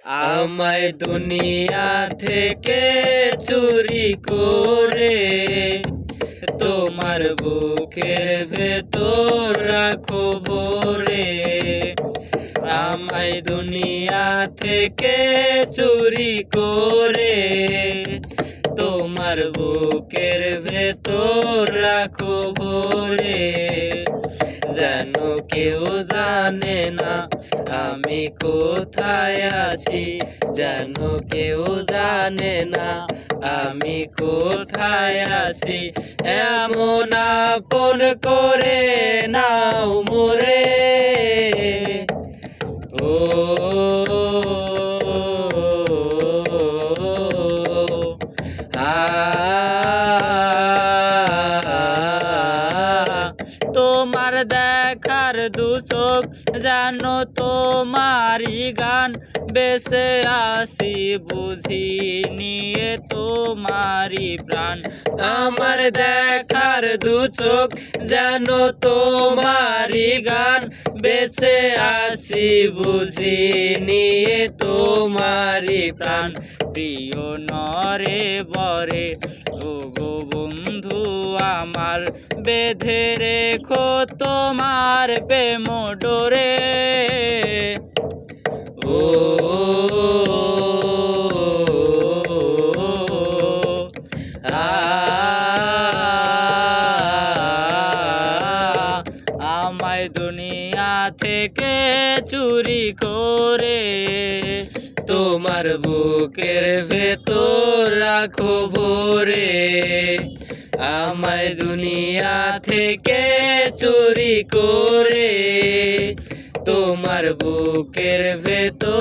আমায় দুনিয়া থেকে চুরি করে তোমার বুকের ভেতর রাখো ভরে। আমায় দুনিয়া থেকে চুরি করে তোমার বুকের ভেতর রাখো ভরে। যেন কেউ জানে না আমি কোথায় আছি, যেন কেউ জানে না আমি কোথায় আছি। এমন আপন করে নাও মোরে, ও তোমার দেখার দু চোখ যেন তোমারই গান, বেঁচে আসি বুঝি নিয়ে তোমারই প্রাণ। আমার দেখার দু চোখ যেন তোমারই গান, বেঁচে আছি বুঝি নিয়ে তোমারই প্রাণ। প্রিয় নরে বরে ও গো বন্ধু আমার, বেঁধে রেখো তোমার প্রেম ডোরে। ও আমায় দুনিয়া থেকে চুরি করে তোমার বুকের ভেতর রাখো ভরে। আমায় দুনিয়া থেকে চুরি করে তোমার বুকের ভেতর